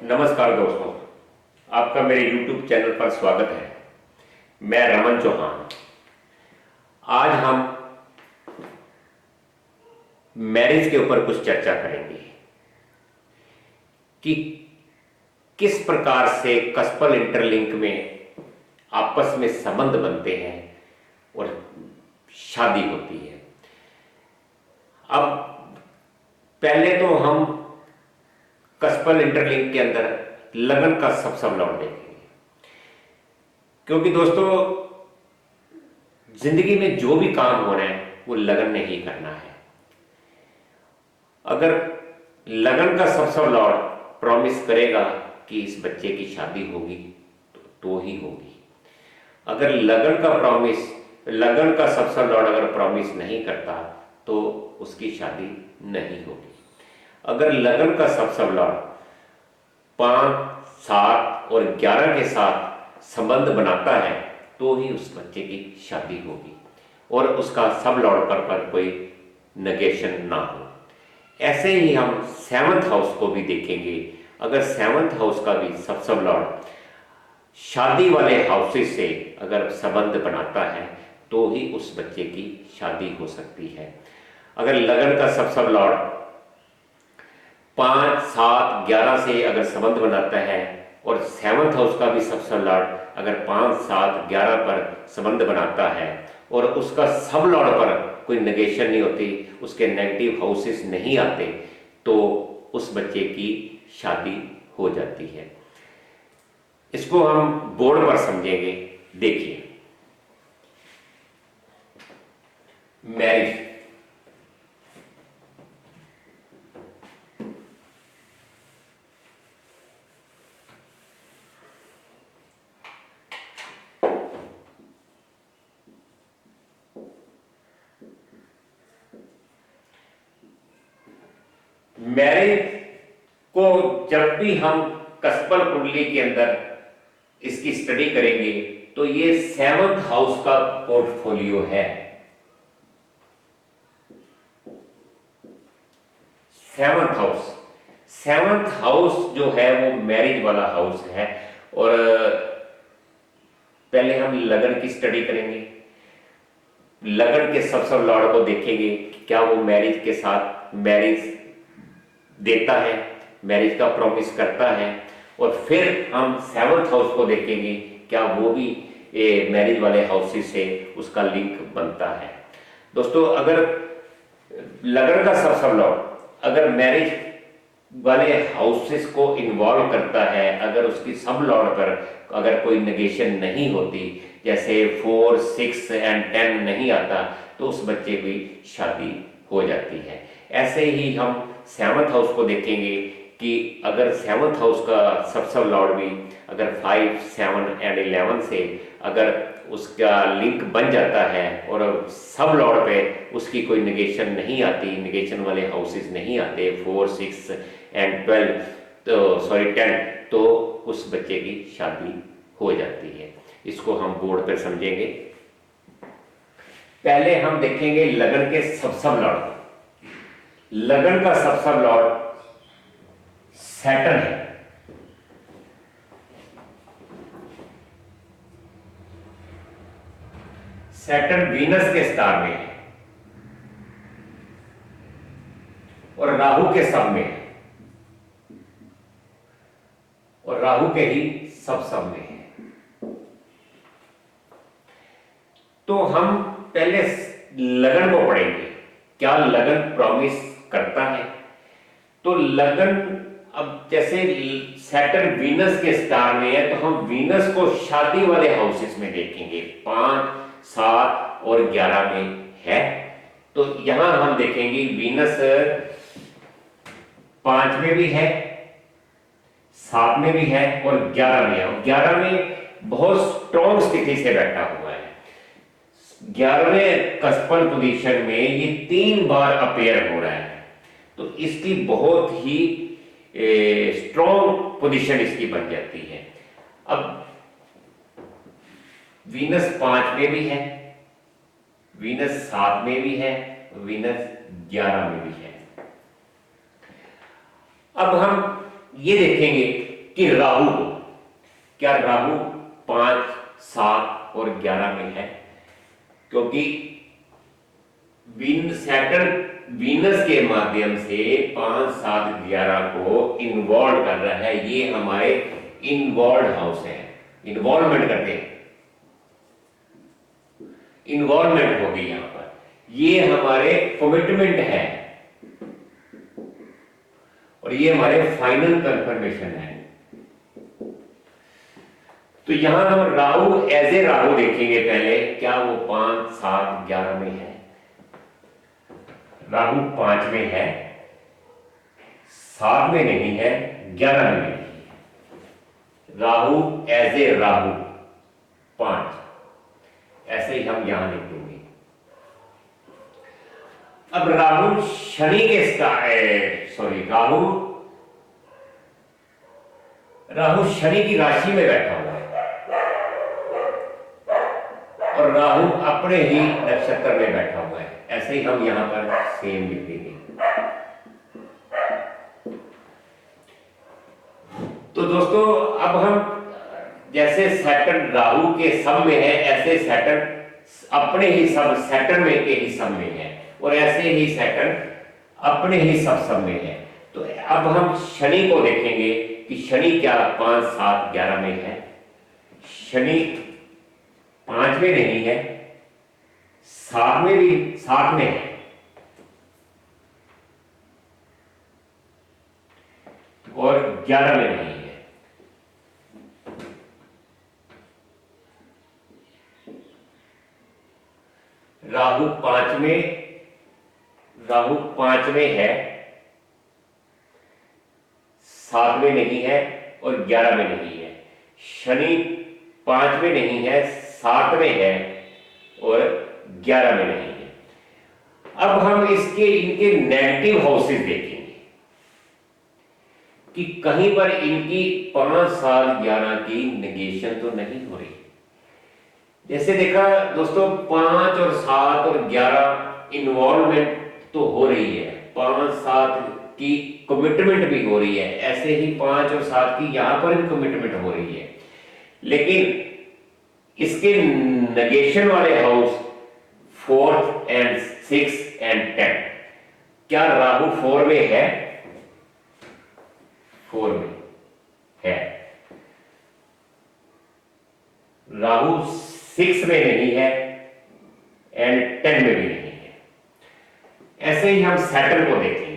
नमस्कार दोस्तों, आपका मेरे YouTube चैनल पर स्वागत है। मैं रमन चौहान। आज हम मैरिज के ऊपर कुछ चर्चा करेंगे कि किस प्रकार से कस्पल इंटरलिंक में आपस में संबंध बनते हैं और शादी होती है। अब पहले तो हम कस्पल इंटरलिंक के अंदर लगन का सब लौट देखेंगे, क्योंकि दोस्तों जिंदगी में जो भी काम हो रहे हैं वो लगन ने ही करना है। अगर लगन का सब लौट प्रॉमिस करेगा कि इस बच्चे की शादी होगी तो ही होगी। अगर लगन का सब लौट अगर प्रॉमिस नहीं करता तो उसकी शादी नहीं होगी। अगर लगन का सब लौट 5, 7 और 11 के साथ संबंध बनाता है तो ही उस बच्चे की शादी होगी और उसका सब लौट पर कोई नेगेशन ना हो। ऐसे ही हम 7th हाउस को भी देखेंगे। अगर 7th हाउस का भी सब लौट शादी वाले हाउसेस से अगर संबंध बनाता है तो ही उस बच्चे की शादी हो सकती है। अगर लगन का सब लौट 5, 7, 11 से अगर संबंध बनाता है और 7th हाउस का भी सब लॉर्ड अगर 5, 7, 11 पर संबंध बनाता है और उसका सब लॉर्ड पर कोई नेगेशन नहीं होती, उसके नेगेटिव हाउसेस नहीं आते, तो उस बच्चे की शादी हो जाती है। इसको हम बोर्ड पर समझेंगे। देखिए, मैरिज मैरिज को जब भी हम कस्पल कुंडली के अंदर इसकी स्टडी करेंगे तो ये 7th हाउस का पोर्टफोलियो है। 7th हाउस जो है वो मैरिज वाला हाउस है। और पहले हम लगन की स्टडी करेंगे, लगन के सब लॉर्ड को देखेंगे क्या वो मैरिज के साथ मैरिज देता है, मैरिज का प्रॉमिस करता है। और फिर हम 7th हाउस को देखेंगे क्या वो भी मैरिज वाले हाउसेस से उसका लिंक बनता है। दोस्तों, अगर लगन का सब लॉर्ड अगर मैरिज वाले हाउसेस को इन्वॉल्व करता है, अगर उसकी सब लॉर्ड पर अगर कोई नेगेशन नहीं होती, जैसे 4, 6 एंड 10 नहीं आता, तो उस बच्चे की शादी हो जाती है। ऐसे ही हम 7th हाउस को देखेंगे कि अगर 7th हाउस का सब लॉर्ड भी अगर 5, 7 एंड 11 से अगर उसका लिंक बन जाता है और सब लॉर्ड पे उसकी कोई नेगेशन नहीं आती, नेगेशन वाले हाउसेस नहीं आते, 4, 6 एंड 12 तो 10, तो उस बच्चे की शादी हो जाती है। इसको हम बोर्ड पर समझेंगे। पहले हम देखेंगे लगन के सब लॉर्ड। लगन का सब लॉर्ड सैटर्न है। सैटर्न वीनस के स्टार में है और राहु के सब में है और राहु के ही सब में है। तो हम पहले लगन को पढ़ेंगे, क्या लगन प्रॉमिस करता है। तो लगन, अब जैसे सैटर्न वीनस के स्टार में है तो हम वीनस को शादी वाले हाउसेस में देखेंगे, 5, 7 और 11 में है। तो यहां हम देखेंगे वीनस 5 में भी है, 7 में भी है और 11 में है। और 11 में बहुत स्ट्रॉन्ग स्थिति से बैठा हुआ है। 11वें कस्पल पोजीशन में ये 3 बार अपेयर हो रहा है, तो इसकी बहुत ही स्ट्रॉन्ग पोजीशन इसकी बन जाती है। अब वीनस 5 में भी है, वीनस 7 में भी है, वीनस 11 में भी है। अब हम ये देखेंगे कि राहु को, क्या राहु 5, 7 और 11 में है? क्योंकि सैटर्न वीनस के माध्यम से 5, 7, 11 को इन्वॉल्व कर रहा है। ये हमारे इन्वॉल्व हाउस है, इन्वॉल्वमेंट करते हैं, इन्वॉल्वमेंट हो गई यहां पर, ये हमारे कमिटमेंट है और ये हमारे फाइनल कंफर्मेशन है। तो यहां हम राहु एज ए राहु देखेंगे पहले, क्या वो 5, 7, 11 में है? राहु 5 में है, 7 में नहीं है, 11 में नहीं है। राहु एज ए राहु 5, ऐसे ही हम यहां लिख देंगे। अब राहु शनि के राहु शनि की राशि में बैठा हुआ है और राहु अपने ही नक्षत्र में बैठा हुआ है, ऐसे ही हम यहां पर सेम लिख देंगे। तो दोस्तों अब हम जैसे सैटर्न राहु के सब में है, ऐसे सैटर्न अपने ही सब सैटर्न में के ही सब में है और ऐसे ही सैटर्न अपने ही सब में है। तो अब हम शनि को देखेंगे कि शनि क्या 5, 7, 11 में है? शनि 5 में नहीं है, 7 में भी 7 में है और 11 में नहीं है। राहु 5 में है, 7 में नहीं है और 11 में नहीं है। शनि 5 में नहीं है, 7 में है और 11 में नहीं है। अब हम इनके नेगेटिव हाउसेस देखेंगे कि कहीं पर इनकी 5, 7, 11 की नेगेशन तो नहीं हो रही। जैसे देखा दोस्तों, 5 और 7 और 11 इन्वॉल्वमेंट तो हो रही है, 5, 7 की कमिटमेंट भी हो रही है, ऐसे ही 5 और 7 की यहां पर भी कमिटमेंट हो रही है। लेकिन इसके नेगेशन वाले house 4th and 6th and 10, क्या राहु 4 में है? 4 में है। राहु 6 में नहीं है एंड 10 में भी नहीं है। ऐसे ही हम सैटर्न को देखेंगे।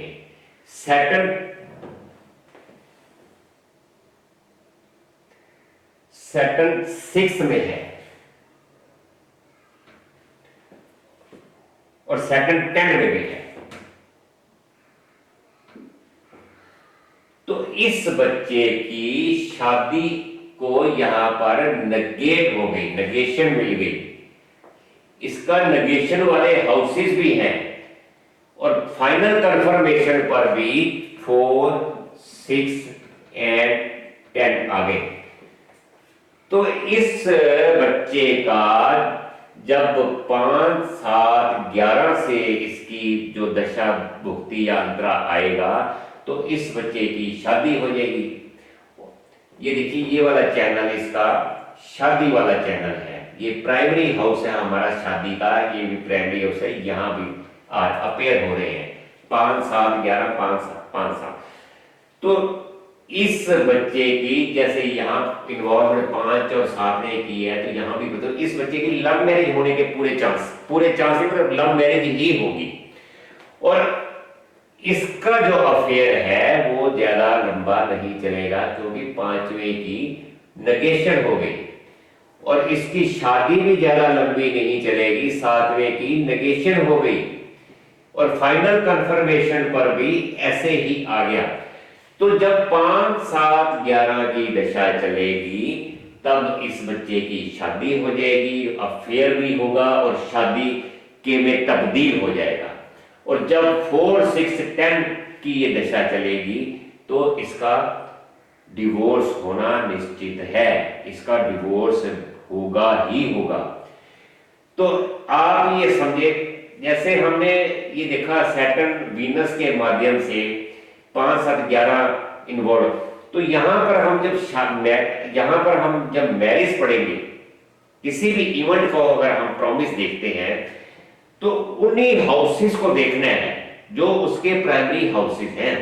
सैटर्न 6 में है और सैटर्न 10 में भी है। तो इस बच्चे की शादी को यहां पर नेगेट हो गई, नेगेशन मिल गई। इसका नेगेशन वाले हाउसेस भी हैं और फाइनल कंफर्मेशन पर भी 4, 6 एंड 10 आ गए। तो इस बच्चे का जब 5, 7, 11 से इसकी जो दशा भुक्ति या अंतरा आएगा तो इस बच्चे की शादी हो जाएगी। ये देखिए, ये वाला चैनल इसका शादी वाला चैनल है, ये प्राइमरी हाउस है हमारा शादी का, ये भी प्राइमरी हाउस है। यहां भी आज अपेयर हो रहे हैं 5, 7, 11, 5, 7। तो इस बच्चे की जैसे यहाँ इन्वॉल्वमेंट 5 और 7 ने की है, तो यहां भी मतलब इस बच्चे की लव मैरिज होने के पूरे चांस मतलब लव मैरिज ही होगी। और इसका जो अफेयर है वो ज्यादा लंबा नहीं चलेगा क्योंकि 5वें की नेगेशन हो गई और इसकी शादी भी ज्यादा लंबी नहीं चलेगी, 7वें की नेगेशन हो गई और फाइनल कंफर्मेशन पर भी ऐसे ही आ गया। तो जब 5, 7, 11 की दशा चलेगी तब इस बच्चे की शादी हो जाएगी, अफेयर भी होगा और शादी के में तब्दील हो जाएगा। और जब 4, 6, 10 की ये दशा चलेगी तो इसका डिवोर्स होना निश्चित है, इसका डिवोर्स होगा ही होगा। तो आप ये समझे, जैसे हमने ये देखा सैटर्न वीनस के माध्यम से 5, 7, 11 इन्वॉल्व, तो यहां पर हम जब मैरिज पढ़ेंगे, किसी भी इवेंट को अगर हम प्रॉमिस देखते हैं तो उन्हीं हाउसेस को देखना है जो उसके प्राइमरी हाउसेस हैं।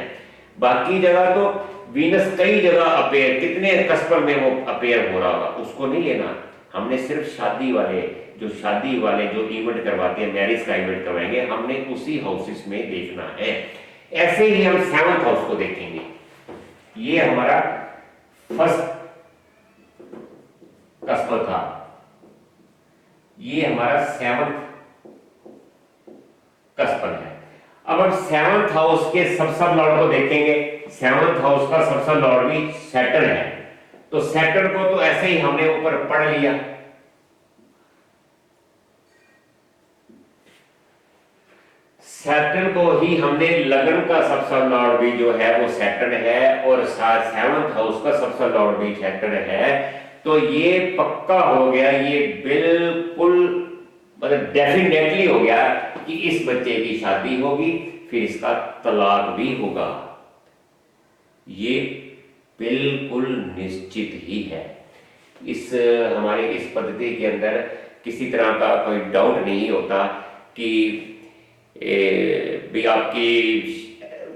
बाकी जगह तो वीनस कई जगह अपेयर, कितने कस्पर में वो अपेयर हो रहा होगा, उसको नहीं लेना। हमने सिर्फ शादी वाले जो इवेंट करवाते हैं, मैरिज का इवेंट करवाएंगे, हमने उसी हाउसेस में देखना है। ऐसे ही हम 7th हाउस को देखेंगे। ये हमारा फर्स्ट कस्पर था, ये हमारा 7th कस्पर है। अब हम 7th हाउस के सब लॉर्ड को देखेंगे। 7th हाउस का सब लॉर्ड भी सैटर्न है, तो सैटर्न को तो ऐसे ही हमने ऊपर पढ़ लिया। सैटर्न को ही हमने, लगन का सब लॉर्ड भी जो है वो सैटर्न है और 7th हाउस का सब लॉर्ड भी सैटर्न है। तो ये पक्का हो गया, ये बिल्कुल मतलब डेफिनेटली हो गया कि इस बच्चे की शादी होगी, फिर इसका तलाक भी होगा। ये बिल्कुल निश्चित ही है। हमारे इस पद्धति के अंदर किसी तरह का कोई डाउट नहीं होता कि भी आपकी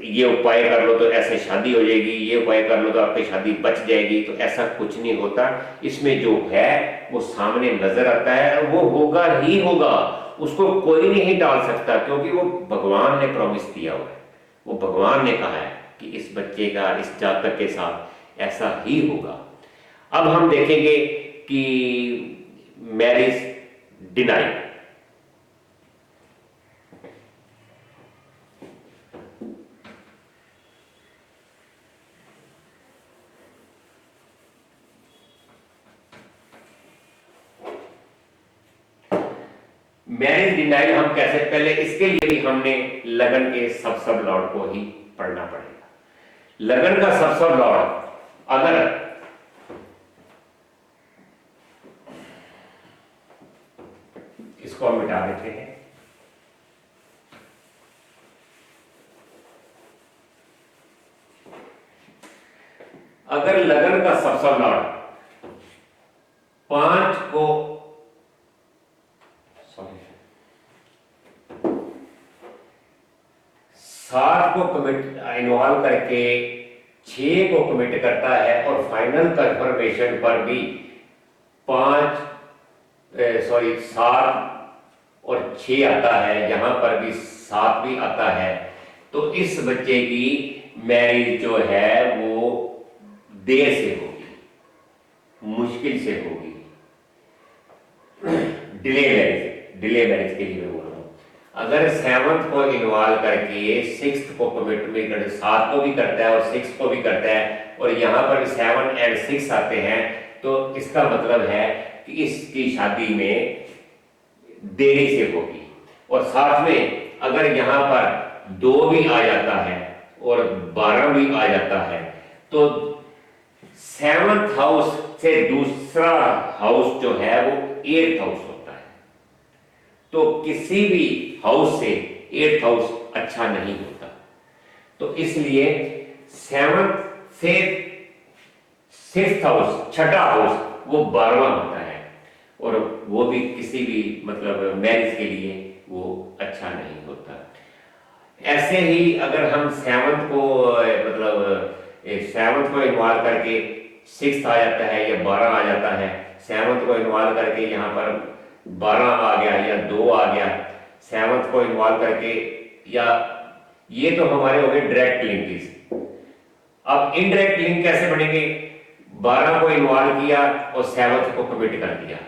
ये उपाय कर लो तो ऐसे शादी हो जाएगी, ये उपाय कर लो तो आपकी शादी बच जाएगी, तो ऐसा कुछ नहीं होता। इसमें जो है वो सामने नजर आता है, वो होगा ही होगा, उसको कोई नहीं टाल सकता, क्योंकि वो भगवान ने प्रॉमिस दिया हुआ है। वो भगवान ने कहा है कि इस बच्चे का, इस जातक के साथ ऐसा ही होगा। अब हम देखेंगे कि मैरिज डिनाई। मैरिज डिनाइल हम कैसे, पहले इसके लिए भी हमने लगन के सब लॉर्ड को ही पढ़ना पड़ेगा। लगन का सब लॉर्ड अगर इसको हम मिटा देते हैं, अगर लगन का सब लॉर्ड 5 को 7 को कमिट इन्वॉल्व करके 6 को कमिट करता है और फाइनल कंफर्मेशन पर भी 7 और 6 आता है, यहां पर भी 7 भी आता है, तो इस बच्चे की मैरिज जो है वो देर से होगी, मुश्किल से होगी, डिले मैरिज के लिए मैं बोल रहा हूं। अगर 7th को इन्वॉल्व करके 6th को कमिट में 7 को भी करता है और 6 को भी करता है, और यहां पर 7 और 6 आते हैं, तो इसका मतलब है कि इसकी शादी में देरी से होगी। और साथ में अगर यहां पर 2 भी आ जाता है और 12 भी आ जाता है, तो 7th हाउस से दूसरा हाउस जो है वो 8th हाउस होता है। तो किसी भी हाउस से 8th हाउस अच्छा नहीं होता, तो इसलिए 7th से 6th हाउस, छठा हाउस, वो 12वां होता है, और वो भी किसी भी मतलब मैरिज के लिए वो अच्छा नहीं होता। ऐसे ही अगर हम 7th को मतलब 7th को इन्वॉल्व करके 6th आ जाता है या 12 आ जाता है, 7th को इन्वॉल्व करके यहाँ पर 12 आ गया या 2 आ गया, 7th को इन्वॉल्व करके, या ये तो हमारे हो गए डायरेक्ट लिंकेज। अब इनडायरेक्ट लिंक कैसे बनेंगे? 12 को इन्वॉल्व किया और 7th को कमिट कर दिया,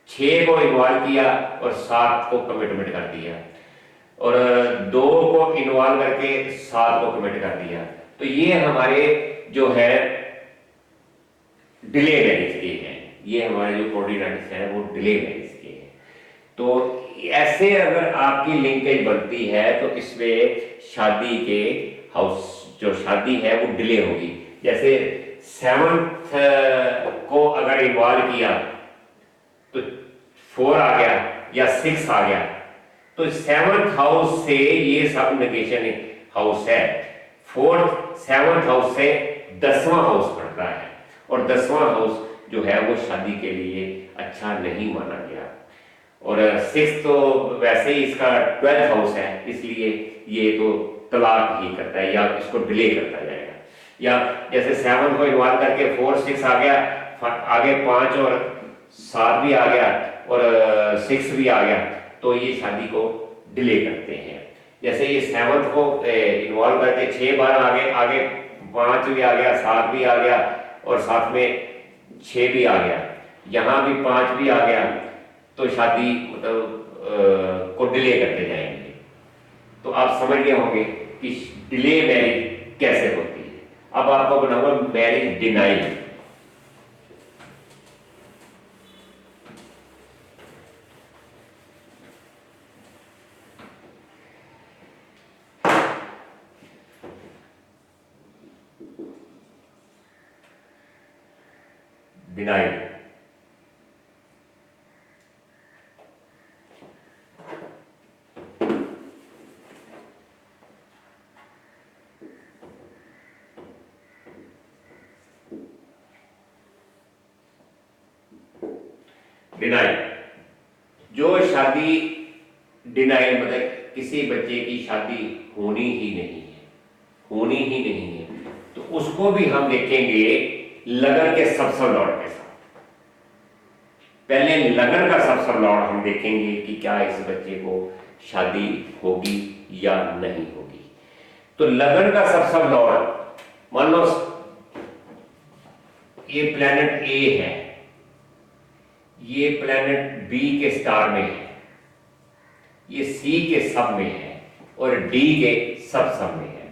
6 को इन्वॉल्व किया और 7 को कमिटमेंट कर दिया, और 2 को इन्वॉल्व करके 7 को कमिट कर दिया। तो ये हमारे जो है डिले मैरिज के हैं, ये हमारे जो कोऑर्डिनेट्स हैं वो डिले मैरिज के हैं। तो ऐसे अगर आपकी लिंकेज बनती है तो इसमें शादी के हाउस, जो शादी है वो डिले होगी। जैसे 7th को अगर इन्वॉल्व किया तो 4 आ गया या 6 आ गया, तो 7th हाउस से ये सब नेगेशन हाउस है, 4th 7th हाउस से 10वां हाउस पड़ता है, और 10वां हाउस जो है वो शादी के लिए अच्छा नहीं माना गया। और 6 तो वैसे ही इसका 12th हाउस है, इसलिए ये तो तलाक ही करता है या इसको डिले करता जाएगा। या जैसे 7 को इन्वॉल्व करके 4 6 आ गया, आगे 5 और 7 भी आ गया और 6 भी आ गया, तो ये शादी को डिले करते हैं। जैसे ये 7 को इन्वॉल्व करके 6 बार आगे आगे 5 भी आ गया, 7 भी आ गया और साथ में 6 भी आ गया, यहाँ भी 5 भी आ गया, तो शादी मतलब को डिले करते जाएंगे। तो आप समझ गए होंगे कि डिले मैरिज कैसे होती है। अब आपको बनाऊंगा मैरिज डिनाइल। डिनाइल डिनाइल जो शादी डिनाइल मतलब किसी बच्चे की शादी होनी ही नहीं है, होनी ही नहीं है, तो उसको भी हम देखेंगे लगन के सब सब लॉर्ड के साथ। पहले लगन का सब सब लॉर्ड हम देखेंगे कि क्या इस बच्चे को शादी होगी या नहीं होगी। तो लगन का सब सब लॉर्ड, मान लो ये प्लेनेट ए है, ये प्लेनेट बी के स्टार में है, ये सी के सब में है और डी के सब सब में है।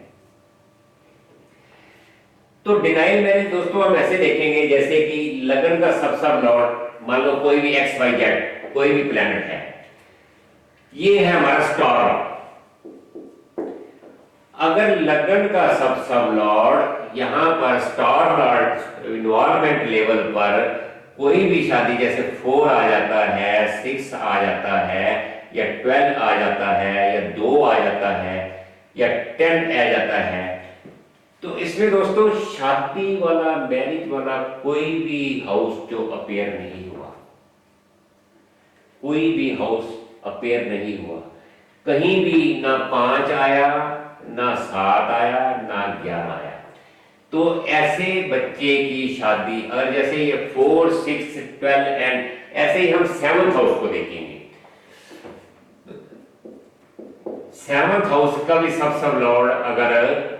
तो डिनाइल मैरिज दोस्तों हम ऐसे देखेंगे जैसे कि लगन का सब सब लॉर्ड, मान लो कोई भी एक्स वाई जेड कोई भी प्लेनेट है, ये है हमारा स्टार। अगर लगन का सब सब लॉर्ड यहां पर स्टार लॉर्ड इन्वॉल्वमेंट लेवल पर कोई भी शादी जैसे 4 आ जाता है, 6 आ जाता है या 12 आ जाता है या 2 आ जाता है या 10 आ जाता है, तो इसमें दोस्तों शादी वाला मैरिज वाला कोई भी हाउस जो अपीयर नहीं हुआ, कोई भी हाउस अपीयर नहीं हुआ, कहीं भी ना 5 आया ना 7 आया ना 11 आया, तो ऐसे बच्चे की शादी अगर जैसे ये 4 6 12 एंड ऐसे ही हम 7th हाउस को देखेंगे। 7th हाउस का भी सब लॉर्ड अगर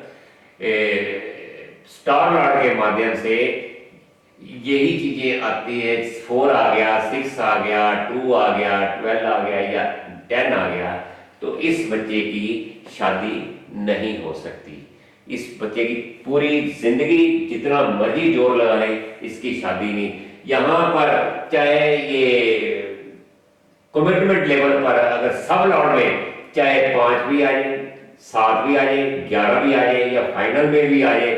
स्टार लॉर्ड के माध्यम से यही चीजें आती है, 4 आ गया, 6 आ गया, 2 आ गया, 12 आ गया या 10 आ गया, तो इस बच्चे की शादी नहीं हो सकती। इस बच्चे की पूरी जिंदगी जितना मर्जी जोर लगा ले इसकी शादी नहीं। यहां पर चाहे ये कमिटमेंट लेवल पर अगर सब लॉर्ड में चाहे 5 भी आ जाए, 7 भी आ जाए, 11 भी आ जाए या फाइनल में भी आ जाए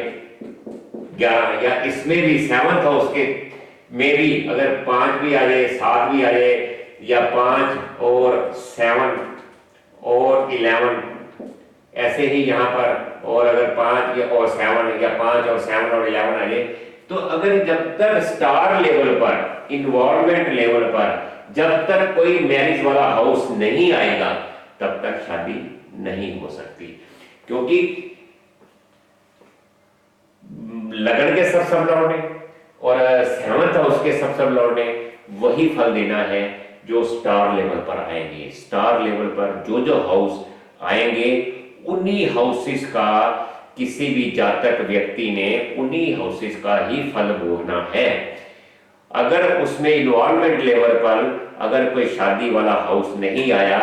11, या इसमें भी 7th हाउस के में भी अगर 5 भी आ जाए, 7 भी आ जाए या 5 और 7 और 11 ऐसे ही यहां पर, और अगर 5 या और 7 या 5 और 7 और 11 आ जाए, तो अगर जब तक स्टार लेवल पर इन्वॉल्वमेंट लेवल पर जब तक कोई मैरिज वाला हाउस नहीं आएगा तब तक शादी नहीं हो सकती। क्योंकि लगन के सब लॉर्ड ने और 7th हाउस के सब लॉर्ड ने वही फल देना है जो स्टार लेवल पर आएंगे। स्टार लेवल पर जो जो हाउस आएंगे उन्हीं हाउसेस का किसी भी जातक व्यक्ति ने उन्हीं हाउसेस का ही फल भोगना है। अगर उसमें इन्वॉल्वमेंट लेवल पर अगर कोई शादी वाला हाउस नहीं आया,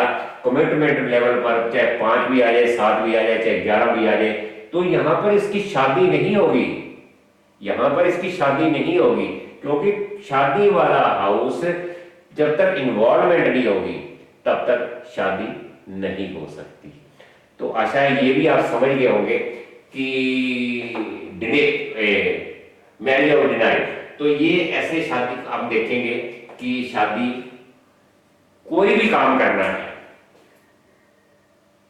कमिटमेंट लेवल पर चाहे 5 भी आ जाए, 7 भी आ जाए, चाहे 11 भी आ जाए, तो यहां पर इसकी शादी नहीं होगी, यहां पर इसकी शादी नहीं होगी। क्योंकि शादी वाला हाउस जब तक इन्वॉल्वमेंट नहीं होगी तब तक शादी नहीं हो सकती। तो आशा है ये भी आप समझ गए होंगे कि मैरिज और डिनाइल, तो ये ऐसे शादी आप देखेंगे कि शादी कोई भी काम करना है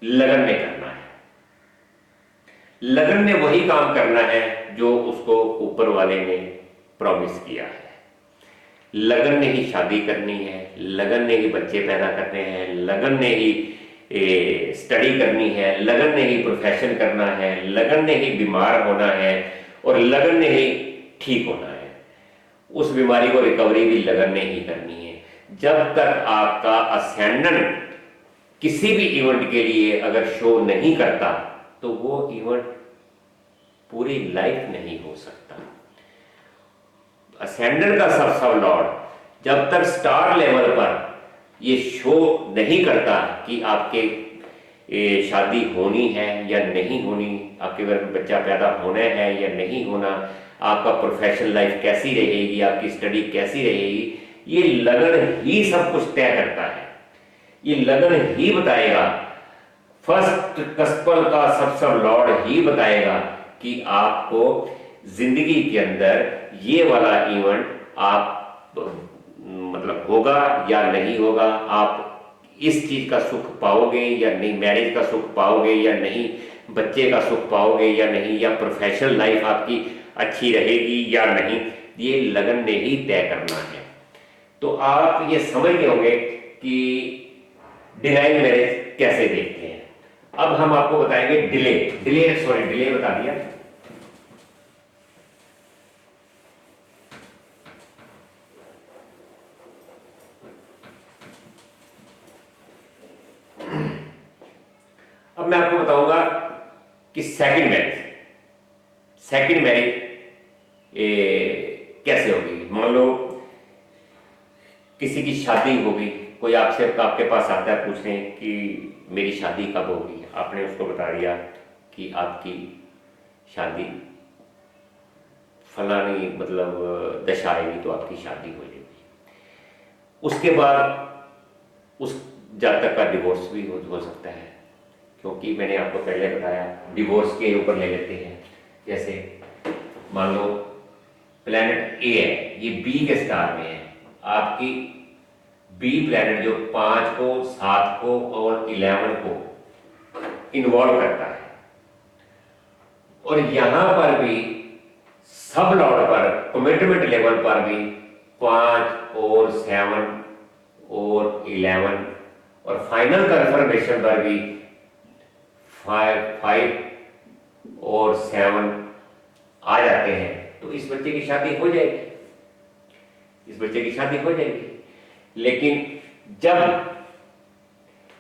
लगन में करना है। लगन ने वही काम करना है जो उसको ऊपर वाले ने प्रॉमिस किया है। लगन ने ही शादी करनी है, लगन ने ही बच्चे पैदा करने हैं, लगन ने ही स्टडी करनी है, लगन ने ही प्रोफेशन करना है, लगन ने ही बीमार होना है और लगन ने ही ठीक होना है। उस बीमारी को रिकवरी भी लगन ने ही करनी है। जब तक आपका असेंडेंट किसी भी इवेंट के लिए अगर शो नहीं करता तो वो इवेंट पूरी लाइफ नहीं हो सकता। असेंडेंट का सब लॉर्ड जब तक स्टार लेवल पर ये शो नहीं करता कि आपके शादी होनी है या नहीं होनी, आपके घर में बच्चा पैदा होना है या नहीं होना, आपका प्रोफेशनल लाइफ कैसी रहेगी, आपकी स्टडी कैसी रहेगी, ये लगन ही सब कुछ तय करता है। ये लगन ही बताएगा, फर्स्ट कस्पल का सब लॉर्ड ही बताएगा कि आपको जिंदगी के अंदर ये वाला इवेंट आप मतलब होगा या नहीं होगा, आप इस चीज का सुख पाओगे या नहीं, मैरिज का सुख पाओगे या नहीं, बच्चे का सुख पाओगे या नहीं, या प्रोफेशनल लाइफ आपकी अच्छी रहेगी या नहीं, ये लगन ने ही तय करना है। तो आप ये समझ गए होंगे कि डिनाइंग मैरिज कैसे देखते हैं। अब हम आपको बताएंगे डिले बता दिया। अब मैं आपको बताऊंगा कि सेकंड मैरिज कैसे होगी। मान लो किसी की शादी होगी, कोई आपके पास आता है पूछने कि मेरी शादी कब होगी, आपने उसको बता दिया कि आपकी शादी फलानी मतलब दशा आएगी तो आपकी शादी हो जाएगी। उसके बाद उस जातक का डिवोर्स भी हो सकता है, क्योंकि मैंने आपको पहले बताया डिवोर्स के ऊपर ले लेते हैं। जैसे मान लो प्लैनेट ए है, ये बी के स्टार में है, आपकी बी प्लैनेट जो 5 को 7 को और 11 को इन्वॉल्व करता है, और यहां पर भी सब लॉर्ड पर कमिटमेंट लेवल पर भी 5 और 7 और 11 और फाइनल कंफर्मेशन पर भी 5 और 7 आ जाते हैं, तो इस बच्चे की शादी हो जाएगी। लेकिन जब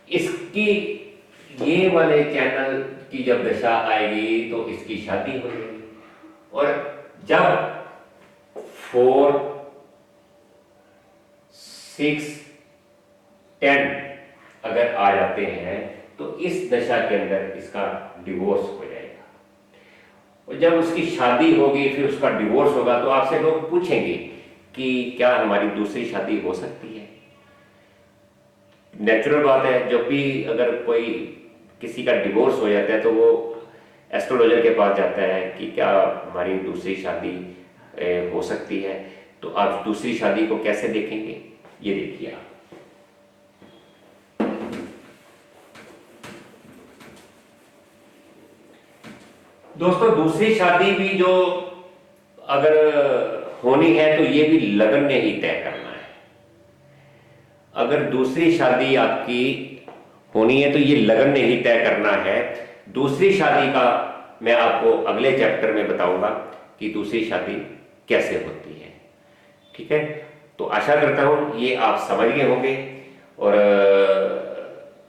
इसकी ये वाले चैनल की जब दशा आएगी तो इसकी शादी हो जाएगी, और जब 4, 6, 10 अगर आ जाते हैं तो इस दशा के अंदर इसका डिवोर्स हो जाएगा। और जब उसकी शादी होगी फिर उसका डिवोर्स होगा तो आपसे लोग पूछेंगे कि क्या हमारी दूसरी शादी हो सकती है। नेचुरल बात है, जब भी अगर कोई किसी का डिवोर्स हो जाता है तो वो एस्ट्रोलॉजर के पास जाता है कि क्या हमारी दूसरी शादी हो सकती है। तो आप दूसरी शादी को कैसे देखेंगे, ये देखिए आप। दोस्तों, दूसरी शादी भी जो अगर होनी है तो ये भी लगन ने ही तय करना है। अगर दूसरी शादी आपकी होनी है तो ये लगन ने ही तय करना है। दूसरी शादी का मैं आपको अगले चैप्टर में बताऊंगा कि दूसरी शादी कैसे होती है। ठीक है, तो आशा करता हूं ये आप समझ गए होंगे, और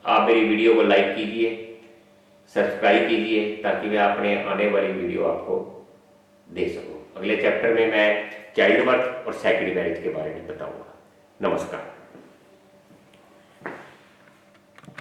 आप मेरी वीडियो को लाइक कीजिए, सब्सक्राइब कीजिए, ताकि मैं अपने आने वाली वीडियो आपको दे सकूं। अगले चैप्टर में मैं चाइल्ड बर्थ और सेकंड मैरिज के बारे में बताऊंगा। नमस्कार।